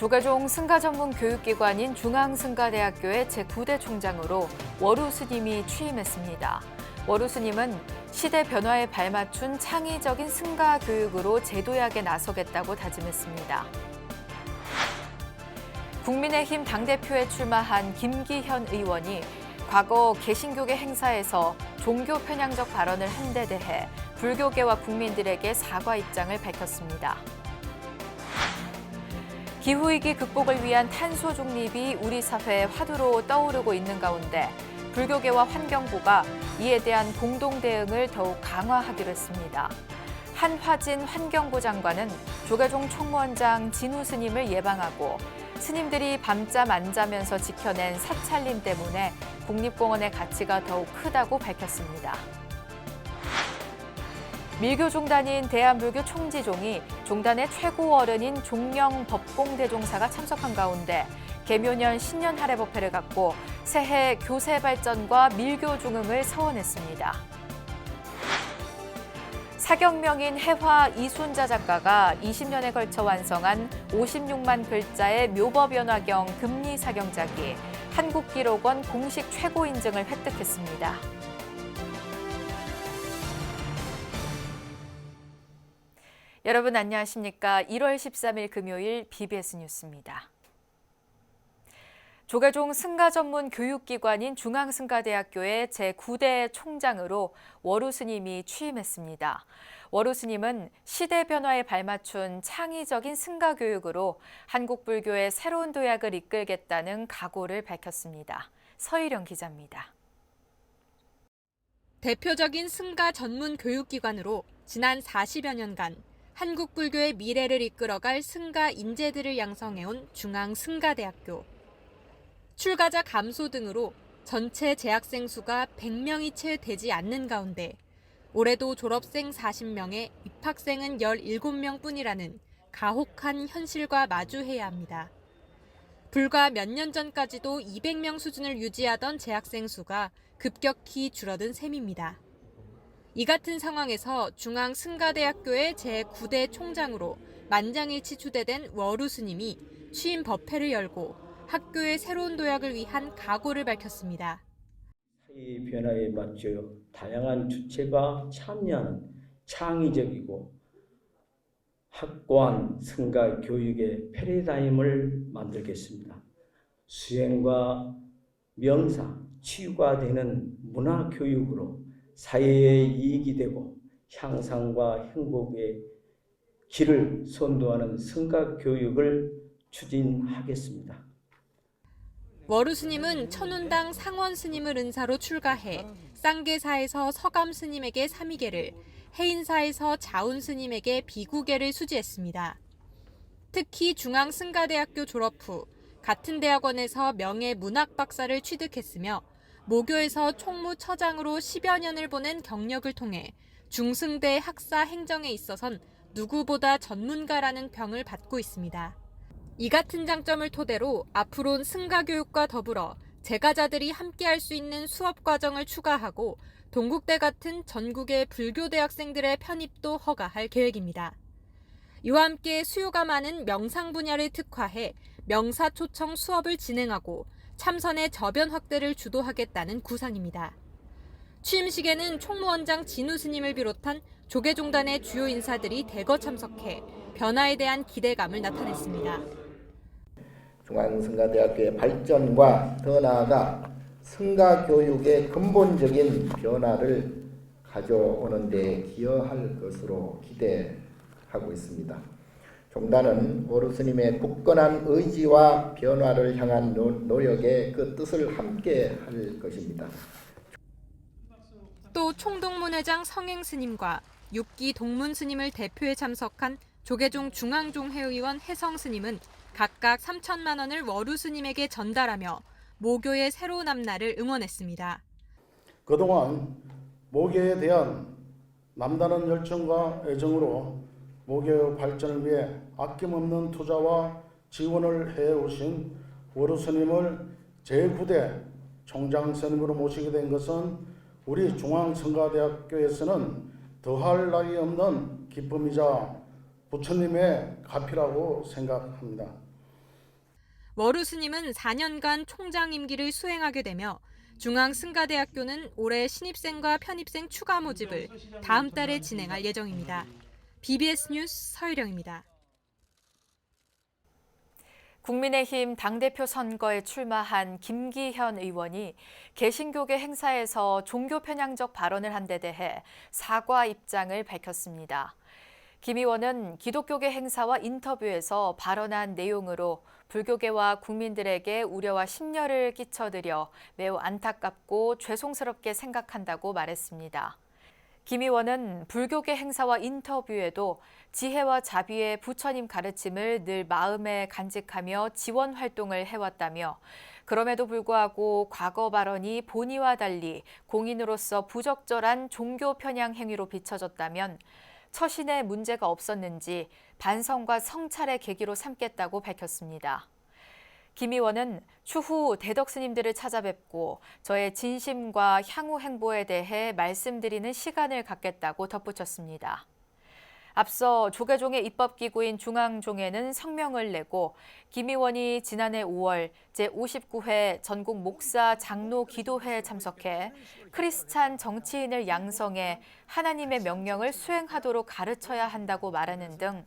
조계종 승가 전문 교육기관인 중앙승가대학교의 제9대 총장으로 월우 스님이 취임했습니다. 월우 스님은 시대 변화에 발맞춘 창의적인 승가 교육으로 제도약에 나서겠다고 다짐했습니다. 국민의힘 당대표에 출마한 김기현 의원이 과거 개신교계 행사에서 종교 편향적 발언을 한 데 대해 불교계와 국민들에게 사과 입장을 밝혔습니다. 기후위기 극복을 위한 탄소 중립이 우리 사회의 화두로 떠오르고 있는 가운데 불교계와 환경부가 이에 대한 공동 대응을 더욱 강화하기로 했습니다. 한화진 환경부 장관은 조계종 총무원장 진우 스님을 예방하고 스님들이 밤잠 안 자면서 지켜낸 사찰림 때문에 국립공원의 가치가 더욱 크다고 밝혔습니다. 밀교종단인 대한불교 총지종이 종단의 최고 어른인 종영 법공대종사가 참석한 가운데 계묘년 신년 할애법회를 갖고 새해 교세 발전과 밀교 중흥을 서원했습니다. 사경명인 해화 이순자 작가가 20년에 걸쳐 완성한 56만 글자의 묘법연화경 금리사경작이 한국기록원 공식 최고 인증을 획득했습니다. 여러분 안녕하십니까? 1월 13일 금요일 BBS 뉴스입니다. 조계종 승가 전문 교육기관인 중앙승가대학교의 제9대 총장으로 월우 스님이 취임했습니다. 월우 스님은 시대 변화에 발맞춘 창의적인 승가 교육으로 한국 불교의 새로운 도약을 이끌겠다는 각오를 밝혔습니다. 서희령 기자입니다. 대표적인 승가 전문 교육기관으로 지난 40여 년간 한국 불교의 미래를 이끌어갈 승가 인재들을 양성해온 중앙승가대학교. 출가자 감소 등으로 전체 재학생 수가 100명이 채 되지 않는 가운데 올해도 졸업생 40명에 입학생은 17명 뿐이라는 가혹한 현실과 마주해야 합니다. 불과 몇 년 전까지도 200명 수준을 유지하던 재학생 수가 급격히 줄어든 셈입니다. 이 같은 상황에서 중앙승가대학교의 제9대 총장으로 만장일치 추대된 월우 스님이 취임 법회를 열고 학교의 새로운 도약을 위한 각오를 밝혔습니다. 사회 변화에 맞춰 다양한 주체가 참여하는 창의적이고 확고한 승가 교육의 패러다임을 만들겠습니다. 수행과 명사, 치유가 되는 문화 교육으로 사회에 이익이 되고 향상과 행복의 길을 선도하는 승가 교육을 추진하겠습니다. 월우 스님은 천운당 상원 스님을 은사로 출가해 쌍계사에서 서감 스님에게 삼위계를, 해인사에서 자운 스님에게 비구계를 수지했습니다. 특히 중앙승가대학교 졸업 후 같은 대학원에서 명예 문학 박사를 취득했으며 모교에서 총무처장으로 10여 년을 보낸 경력을 통해 중승대 학사 행정에 있어선 누구보다 전문가라는 평을 받고 있습니다. 이 같은 장점을 토대로 앞으로는 승가 교육과 더불어 재가자들이 함께할 수 있는 수업 과정을 추가하고 동국대 같은 전국의 불교 대학생들의 편입도 허가할 계획입니다. 이와 함께 수요가 많은 명상 분야를 특화해 명사 초청 수업을 진행하고 참선의 저변 확대를 주도하겠다는 구상입니다. 취임식에는 총무원장 진우 스님을 비롯한 조계종단의 주요 인사들이 대거 참석해 변화에 대한 기대감을 나타냈습니다. 중앙승가대학교의 발전과 더 나아가 승가 교육의 근본적인 변화를 가져오는 데 기여할 것으로 기대하고 있습니다. 종단은 월우 스님의 굳건한 의지와 변화를 향한 노력에 그 뜻을 함께 할 것입니다. 또 총동문회장 성행 스님과 6기 동문 스님을 대표해 참석한 조계종 중앙종회의원 혜성 스님은 각각 3천만 원을 월우 스님에게 전달하며 모교의 새로운 앞날을 응원했습니다. 그동안 모교에 대한 남다른 열정과 애정으로 모교 발전을 위해 아낌없는 투자와 지원을 해오신 월우 스님을 제9대 총장 스님으로 모시게 된 것은 우리 중앙승가대학교에서는 더할 나위 없는 기쁨이자 부처님의 가피라고 생각합니다. 워르 스님은 4년간 총장 임기를 수행하게 되며 중앙승가대학교는 올해 신입생과 편입생 추가 모집을 다음 달에 진행할 예정입니다. BBS 뉴스 서유령입니다. 국민의힘 당대표 선거에 출마한 김기현 의원이 개신교계 행사에서 종교 편향적 발언을 한 데 대해 사과 입장을 밝혔습니다. 김 의원은 기독교계 행사와 인터뷰에서 발언한 내용으로 불교계와 국민들에게 우려와 심려를 끼쳐드려 매우 안타깝고 죄송스럽게 생각한다고 말했습니다. 김 의원은 불교계 행사와 인터뷰에도 지혜와 자비의 부처님 가르침을 늘 마음에 간직하며 지원 활동을 해왔다며 그럼에도 불구하고 과거 발언이 본의와 달리 공인으로서 부적절한 종교 편향 행위로 비춰졌다면 처신에 문제가 없었는지 반성과 성찰의 계기로 삼겠다고 밝혔습니다. 김 의원은 추후 대덕 스님들을 찾아뵙고 저의 진심과 향후 행보에 대해 말씀드리는 시간을 갖겠다고 덧붙였습니다. 앞서 조계종의 입법기구인 중앙종회는 성명을 내고 김 의원이 지난해 5월 제59회 전국 목사 장로 기도회에 참석해 크리스찬 정치인을 양성해 하나님의 명령을 수행하도록 가르쳐야 한다고 말하는 등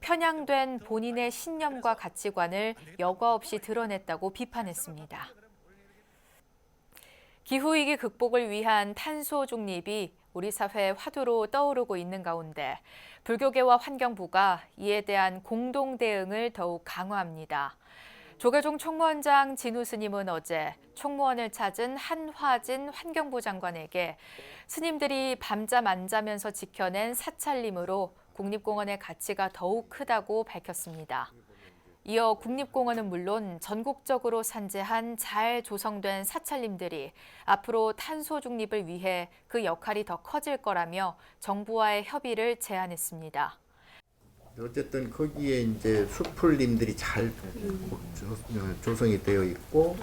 편향된 본인의 신념과 가치관을 여과 없이 드러냈다고 비판했습니다. 기후위기 극복을 위한 탄소 중립이 우리 사회 화두로 떠오르고 있는 가운데 불교계와 환경부가 이에 대한 공동 대응을 더욱 강화합니다. 조계종 총무원장 진우 스님은 어제 총무원을 찾은 한화진 환경부 장관에게 스님들이 밤잠 안 자면서 지켜낸 사찰림으로 국립공원의 가치가 더욱 크다고 밝혔습니다. 이어 국립공원은 물론 전국적으로 산재한 잘 조성된 사찰림들이 앞으로 탄소 중립을 위해 그 역할이 더 커질 거라며 정부와의 협의를 제안했습니다. 어쨌든 거기에 이제 수풀림들이 잘 조성이 되어 있고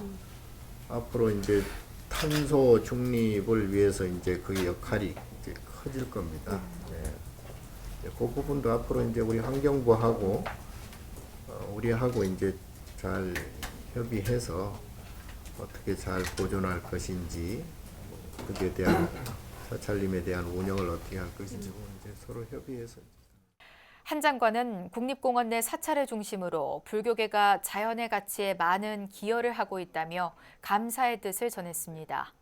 앞으로 이제 탄소 중립을 위해서 이제 그 역할이 이제 커질 겁니다. 네. 그 부분도 앞으로 이제 우리 환경부하고 우리하고 이제 잘 협의해서 어떻게 잘 보존할 것인지 거기에 대한 사찰림에 대한 운영을 어떻게 할 것인지 이제 서로 협의해서. 한 장관은 국립공원 내 사찰을 중심으로 불교계가 자연의 가치에 많은 기여를 하고 있다며 감사의 뜻을 전했습니다.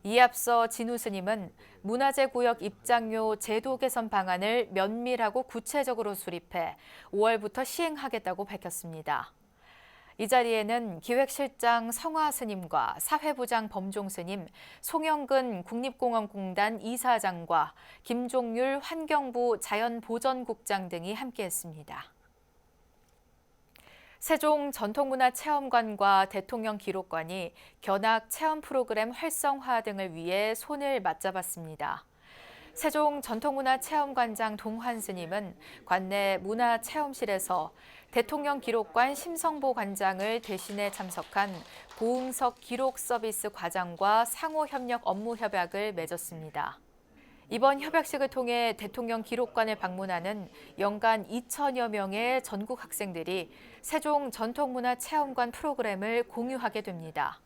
이에 앞서 진우 스님은 문화재구역 입장료 제도 개선 방안을 면밀하고 구체적으로 수립해 5월부터 시행하겠다고 밝혔습니다. 이 자리에는 기획실장 성화 스님과 사회부장 범종 스님, 송영근 국립공원공단 이사장과 김종률 환경부 자연보전국장 등이 함께했습니다. 세종 전통문화체험관과 대통령 기록관이 견학 체험 프로그램 활성화 등을 위해 손을 맞잡았습니다. 세종 전통문화체험관장 동환 스님은 관내 문화체험실에서 대통령 기록관 심성보 관장을 대신해 참석한 고응석 기록 서비스 과장과 상호 협력 업무 협약을 맺었습니다. 이번 협약식을 통해 대통령 기록관을 방문하는 연간 2천여 명의 전국 학생들이 세종 전통문화체험관 프로그램을 공유하게 됩니다.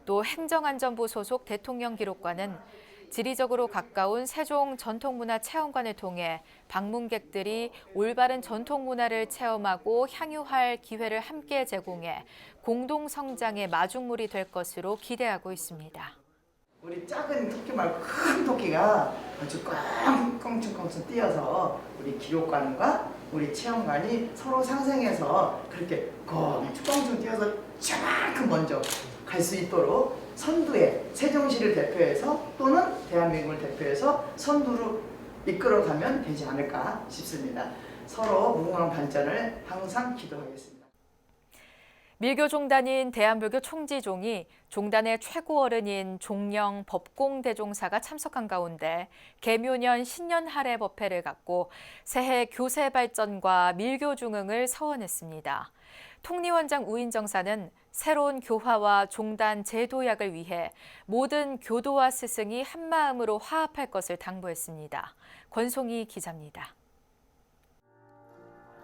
또 행정안전부 소속 대통령 기록관은 지리적으로 가까운 세종 전통문화체험관을 통해 방문객들이 올바른 전통문화를 체험하고 향유할 기회를 함께 제공해 공동성장의 마중물이 될 것으로 기대하고 있습니다. 우리 작은 토끼 말고 큰 토끼가 아주 껑충껑충 뛰어서 우리 기록관과 우리 체험관이 서로 상생해서 그렇게 껑충껑충 뛰어서 저만큼 먼저 갈 수 있도록 선두에 세종시를 대표해서 또는 대한민국을 대표해서 선두로 이끌어가면 되지 않을까 싶습니다. 서로 무궁한 발전을 항상 기도하겠습니다. 밀교종단인 대한불교 총지종이 종단의 최고 어른인 종령 법공대종사가 참석한 가운데 계묘년 신년 할애 법회를 갖고 새해 교세 발전과 밀교 중흥을 서원했습니다. 통리원장 우인정사는 새로운 교화와 종단 재도약을 위해 모든 교도와 스승이 한마음으로 화합할 것을 당부했습니다. 권송희 기자입니다.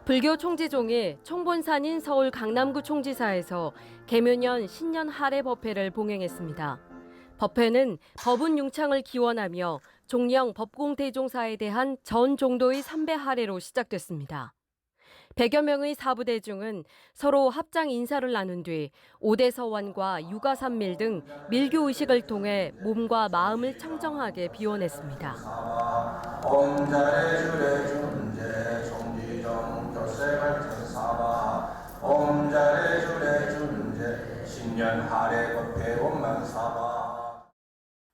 불교 총지종이 총본산인 서울 강남구 총지사에서 개묘년 신년 하례 법회를 봉행했습니다. 법회는 법운 융창을 기원하며 종령 법공대종사에 대한 전 종도의 삼배 하례로 시작됐습니다. 100여 명의 사부대중은 서로 합장 인사를 나눈 뒤 오대서원과 육아삼밀 등 밀교 의식을 통해 몸과 마음을 청정하게 비워냈습니다.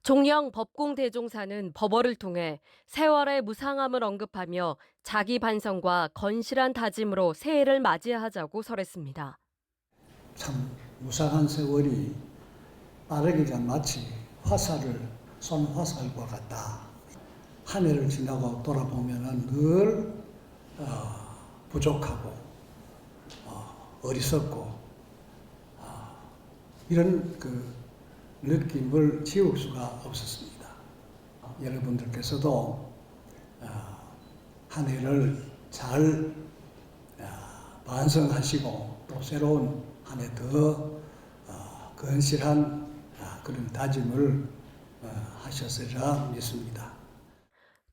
종령 법공대종사는 법어를 통해 세월의 무상함을 언급하며 자기 반성과 건실한 다짐으로 새해를 맞이하자고 설했습니다. 참 무상한 세월이 빠르기가 마치 손화살과 같다. 한 해를 지나고 돌아보면 늘 부족하고 어리석고 이런 느낌을 지울 수가 없었습니다. 여러분들께서도 한 해를 잘 반성하시고 또 새로운 한 해 더 건실한 그런 다짐을 하셨으리라 믿습니다.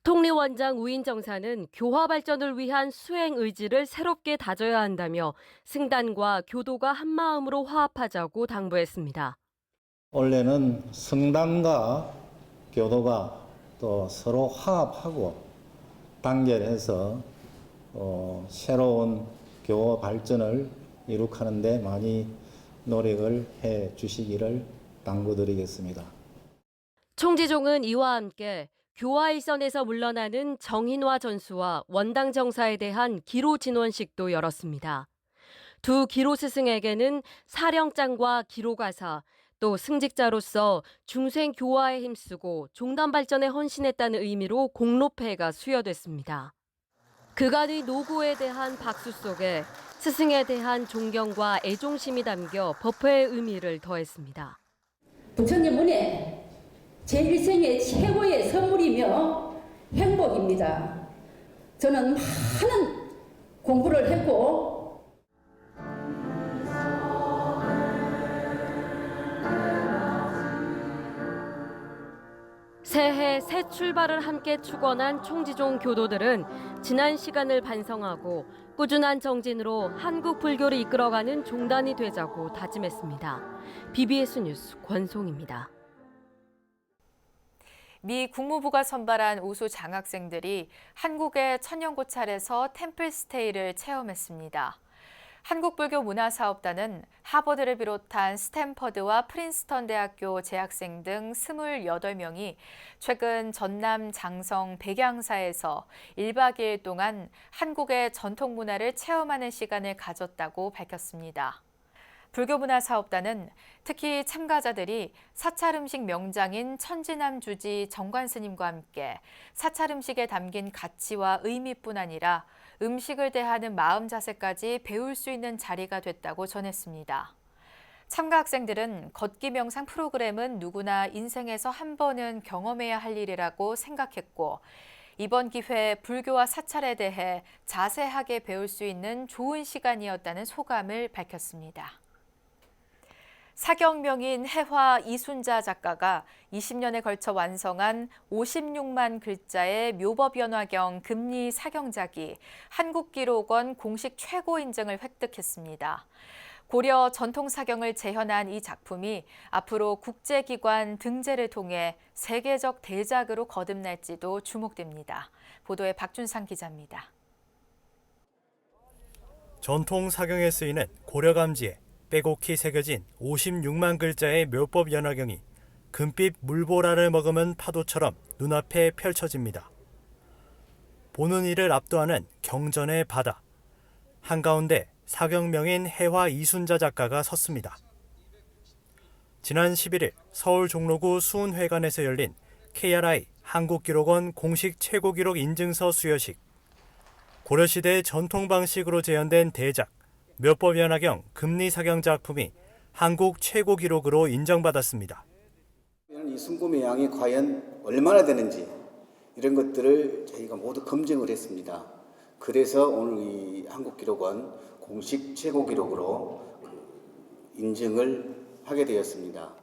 통리원장 우인정사는 교화 발전을 위한 수행 의지를 새롭게 다져야 한다며 승단과 교도가 한마음으로 화합하자고 당부했습니다. 원래는 성당과 교도가 또 서로 화합하고 단결해서 새로운 교화 발전을 이룩하는 데 많이 노력을 해 주시기를 당부드리겠습니다. 총지종은 이와 함께 교화 일선에서 물러나는 정인화 전수와 원당 정사에 대한 기로 진원식도 열었습니다. 두 기로 스승에게는 사령장과 기로가사, 또 승직자로서 중생 교화에 힘쓰고 종단 발전에 헌신했다는 의미로 공로패가 수여됐습니다. 그간의 노고에 대한 박수 속에 스승에 대한 존경과 애종심이 담겨 법회의 의미를 더했습니다. 부처님 은혜, 제 일생의 최고의 선물이며 행복입니다. 저는 많은 공부를 했고 새해 새 출발을 함께 축원한 총지종 교도들은 지난 시간을 반성하고 꾸준한 정진으로 한국 불교를 이끌어가는 종단이 되자고 다짐했습니다. BBS 뉴스 권송입니다. 미 국무부가 선발한 우수 장학생들이 한국의 천연고찰에서 템플스테이를 체험했습니다. 한국불교문화사업단은 하버드를 비롯한 스탠퍼드와 프린스턴 대학교 재학생 등 28명이 최근 전남 장성 백양사에서 1박 2일 동안 한국의 전통문화를 체험하는 시간을 가졌다고 밝혔습니다. 불교문화사업단은 특히 참가자들이 사찰음식 명장인 천지남 주지 정관 스님과 함께 사찰음식에 담긴 가치와 의미뿐 아니라 음식을 대하는 마음 자세까지 배울 수 있는 자리가 됐다고 전했습니다. 참가 학생들은 걷기 명상 프로그램은 누구나 인생에서 한 번은 경험해야 할 일이라고 생각했고 이번 기회에 불교와 사찰에 대해 자세하게 배울 수 있는 좋은 시간이었다는 소감을 밝혔습니다. 사경명인 해화 이순자 작가가 20년에 걸쳐 완성한 56만 글자의 묘법연화경 금리 사경작이 한국기록원 공식 최고 인증을 획득했습니다. 고려 전통사경을 재현한 이 작품이 앞으로 국제기관 등재를 통해 세계적 대작으로 거듭날지도 주목됩니다. 보도에 박준상 기자입니다. 전통사경에 쓰이는 고려감지에 빼곡히 새겨진 56만 글자의 묘법 연화경이 금빛 물보라를 머금은 파도처럼 눈앞에 펼쳐집니다. 보는 이를 압도하는 경전의 바다. 한가운데 사경명인 해화 이순자 작가가 섰습니다. 지난 11일 서울 종로구 수운회관에서 열린 KRI 한국기록원 공식 최고기록 인증서 수여식. 고려시대 전통 방식으로 재현된 대작 묘법연화경 금리사경 작품이 한국 최고 기록으로 인정받았습니다. 이 숨김의 양이 과연 얼마나 되는지 이런 것들을 저희가 모두 검증을 했습니다. 그래서 오늘 이 한국기록원 공식 최고 기록으로 인증을 하게 되었습니다.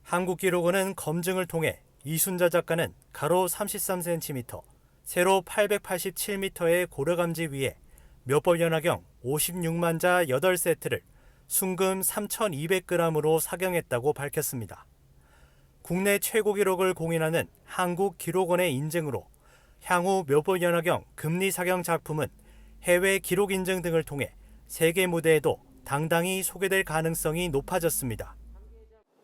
한국기록원은 검증을 통해 이순자 작가는 가로 33cm, 세로 887m의 고려감지 위에 묘법연화경 56만 자 8세트를 순금 3,200g으로 사경했다고 밝혔습니다. 국내 최고 기록을 공인하는 한국기록원의 인증으로 향후 묘법연화경 금리사경 작품은 해외 기록 인증 등을 통해 세계 무대에도 당당히 소개될 가능성이 높아졌습니다.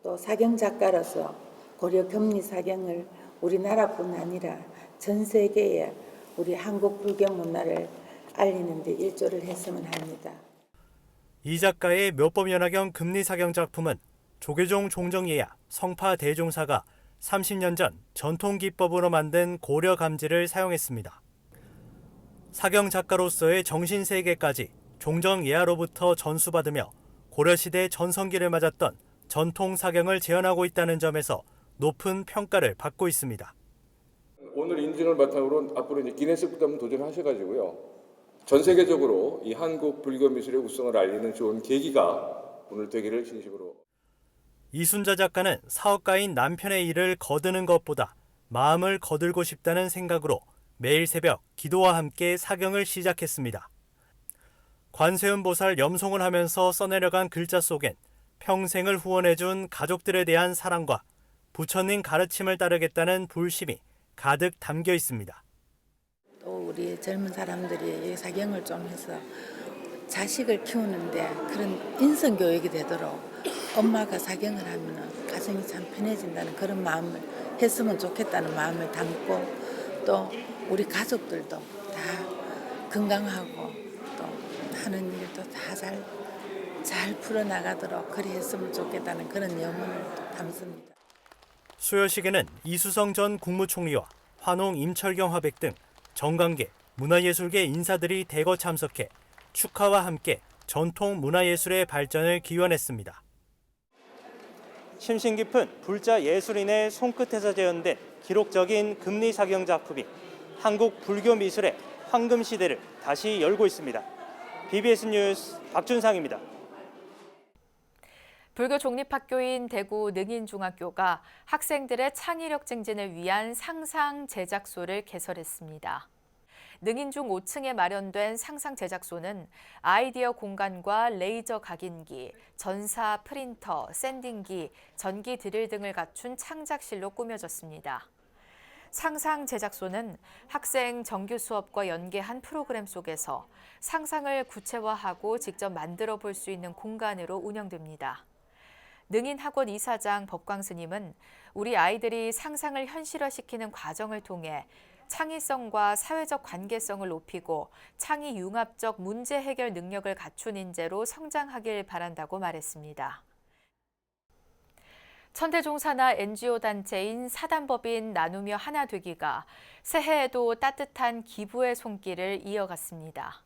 또 사경 작가로서 고려 금리 사경을 우리나라뿐 아니라 전 세계에 우리 한국 불경 문화를 알리는 데 일조를 했으면 합니다. 이 작가의 묘법연화경 금리사경 작품은 조계종 종정예야 성파 대종사가 30년 전 전통 기법으로 만든 고려 감지를 사용했습니다. 사경 작가로서의 정신 세계까지 종정예하로부터 전수받으며 고려시대 전성기를 맞았던 전통 사경을 재현하고 있다는 점에서 높은 평가를 받고 있습니다. 오늘 인증을 바탕으로 앞으로 이제 기네스북도 한번 도전하셔가지고요. 전 세계적으로 이 한국 불교 미술의 우성을 알리는 좋은 계기가 오늘 되기를 진심으로. 이순자 작가는 사업가인 남편의 일을 거두는 것보다 마음을 거들고 싶다는 생각으로 매일 새벽 기도와 함께 사경을 시작했습니다. 관세음 보살 염송을 하면서 써내려간 글자 속엔 평생을 후원해준 가족들에 대한 사랑과 부처님 가르침을 따르겠다는 불심이 가득 담겨 있습니다. 또 우리 젊은 사람들이 사경을 좀 해서 자식을 키우는데 그런 인성교육이 되도록 엄마가 사경을 하면 가정이 참 편해진다는 그런 마음을 했으면 좋겠다는 마음을 담고 또 우리 가족들도 다 건강하고 또 하는 일도 다 잘 풀어나가도록 그리 했으면 좋겠다는 그런 염원을 담습니다. 수여식에는 이수성 전 국무총리와 환홍 임철경 화백 등 정관계, 문화예술계 인사들이 대거 참석해 축하와 함께 전통 문화예술의 발전을 기원했습니다. 심신 깊은 불자 예술인의 손끝에서 재현된 기록적인 금리사경 작품이 한국 불교 미술의 황금 시대를 다시 열고 있습니다. BBS 뉴스 박준상입니다. 불교 종립학교인 대구 능인중학교가 학생들의 창의력 증진을 위한 상상 제작소를 개설했습니다. 능인중 5층에 마련된 상상 제작소는 아이디어 공간과 레이저 각인기, 전사 프린터, 샌딩기, 전기 드릴 등을 갖춘 창작실로 꾸며졌습니다. 상상 제작소는 학생 정규 수업과 연계한 프로그램 속에서 상상을 구체화하고 직접 만들어 볼 수 있는 공간으로 운영됩니다. 능인학원 이사장 법광 스님은 우리 아이들이 상상을 현실화시키는 과정을 통해 창의성과 사회적 관계성을 높이고 창의 융합적 문제 해결 능력을 갖춘 인재로 성장하길 바란다고 말했습니다. 천태종 산하 NGO 단체인 사단법인 나누며 하나 되기가 새해에도 따뜻한 기부의 손길을 이어갔습니다.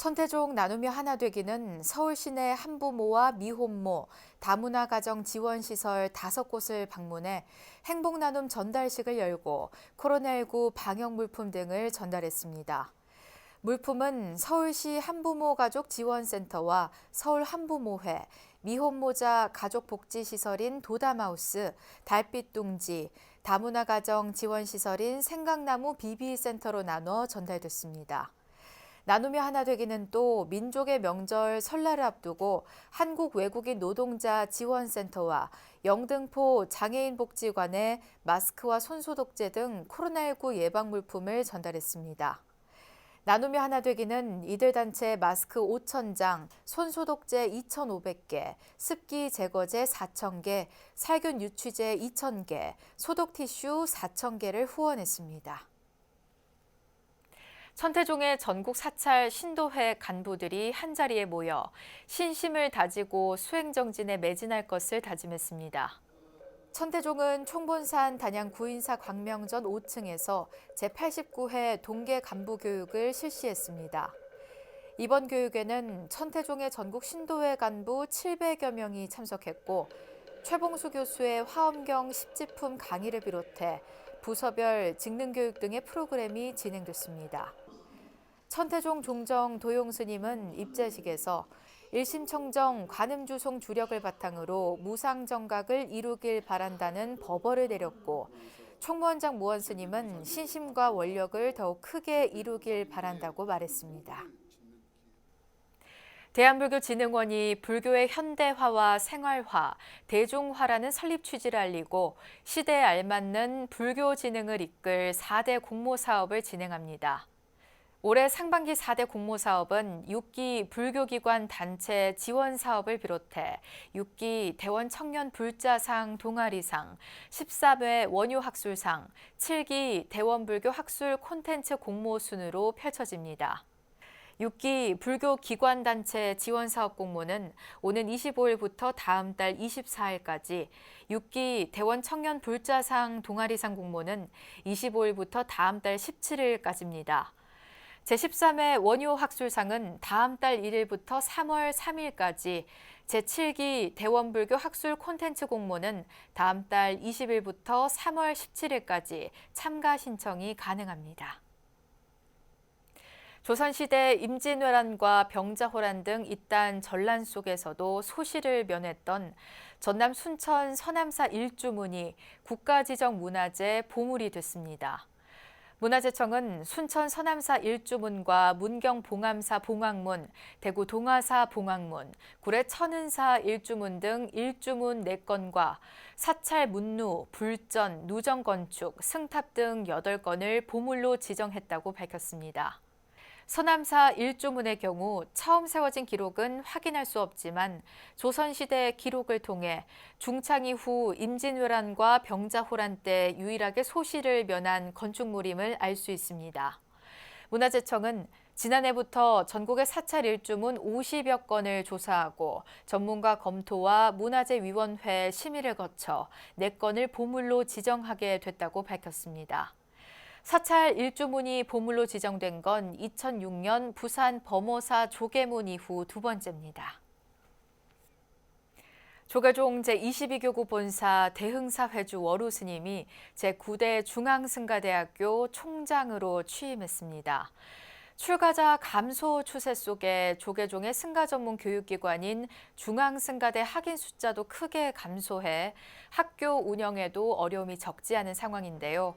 천태종 나누며 하나 되기는 서울 시내 한부모와 미혼모, 다문화 가정 지원 시설 5곳을 방문해 행복 나눔 전달식을 열고 코로나19 방역 물품 등을 전달했습니다. 물품은 서울시 한부모 가족 지원센터와 서울 한부모회, 미혼모자 가족복지시설인 도담하우스, 달빛둥지, 다문화 가정 지원 시설인 생강나무 BB센터로 나눠 전달됐습니다. 나누며 하나 되기는 또 민족의 명절 설날을 앞두고 한국 외국인 노동자 지원센터와 영등포 장애인복지관에 마스크와 손소독제 등 코로나19 예방 물품을 전달했습니다. 나누며 하나 되기는 이들 단체 마스크 5,000장, 손소독제 2,500개, 습기 제거제 4,000개, 살균 유취제 2,000개, 소독 티슈 4,000개를 후원했습니다. 천태종의 전국 사찰 신도회 간부들이 한자리에 모여 신심을 다지고 수행정진에 매진할 것을 다짐했습니다. 천태종은 총본산 단양 구인사 광명전 5층에서 제89회 동계 간부 교육을 실시했습니다. 이번 교육에는 천태종의 전국 신도회 간부 700여 명이 참석했고 최봉수 교수의 화엄경 10지품 강의를 비롯해 부서별 직능교육 등의 프로그램이 진행됐습니다. 천태종 종정 도용스님은 입제식에서 1심 청정 관음주송 주력을 바탕으로 무상정각을 이루길 바란다는 법어를 내렸고, 총무원장 무원 스님은 신심과 원력을 더욱 크게 이루길 바란다고 말했습니다. 대한불교진흥원이 불교의 현대화와 생활화, 대중화라는 설립 취지를 알리고 시대에 알맞는 불교 진흥을 이끌 4대 공모 사업을 진행합니다. 올해 상반기 4대 공모 사업은 6기 불교기관 단체 지원 사업을 비롯해 6기 대원 청년 불자상 동아리상, 13회 원효학술상, 7기 대원불교 학술 콘텐츠 공모 순으로 펼쳐집니다. 6기 불교기관단체 지원사업 공모는 오는 25일부터 다음 달 24일까지, 6기 대원 청년 불자상 동아리상 공모는 25일부터 다음 달 17일까지입니다. 제13회 원효학술상은 다음 달 1일부터 3월 3일까지, 제7기 대원불교 학술 콘텐츠 공모는 다음 달 20일부터 3월 17일까지 참가 신청이 가능합니다. 조선시대 임진왜란과 병자호란 등 잇단 전란 속에서도 소실을 면했던 전남 순천 서남사 일주문이 국가지정문화재 보물이 됐습니다. 문화재청은 순천 서남사 일주문과 문경 봉암사 봉황문, 대구 동화사 봉황문, 구례 천은사 일주문 등 일주문 4건과 사찰 문루, 불전, 누정건축, 승탑 등 8건을 보물로 지정했다고 밝혔습니다. 서남사 일주문의 경우 처음 세워진 기록은 확인할 수 없지만 조선시대 기록을 통해 중창 이후 임진왜란과 병자호란 때 유일하게 소실을 면한 건축물임을 알 수 있습니다. 문화재청은 지난해부터 전국의 사찰 일주문 50여 건을 조사하고 전문가 검토와 문화재위원회 심의를 거쳐 4건을 보물로 지정하게 됐다고 밝혔습니다. 사찰 일주문이 보물로 지정된 건 2006년 부산 범호사 조계문 이후 2번째입니다. 조계종 제22교구 본사 대흥사 회주 월우 스님이 제9대 중앙승가대학교 총장으로 취임했습니다. 출가자 감소 추세 속에 조계종의 승가 전문 교육기관인 중앙승가대 학인 숫자도 크게 감소해 학교 운영에도 어려움이 적지 않은 상황인데요.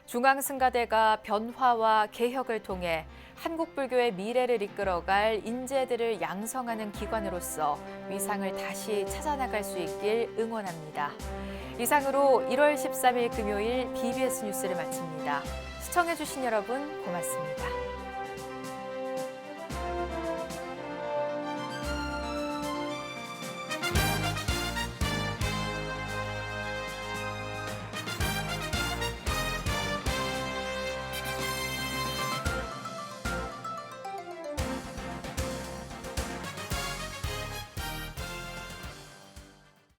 중앙승가대가 변화와 개혁을 통해 한국 불교의 미래를 이끌어갈 인재들을 양성하는 기관으로서 위상을 다시 찾아나갈 수 있길 응원합니다. 이상으로 1월 13일 금요일 BBS 뉴스를 마칩니다. 시청해주신 여러분 고맙습니다.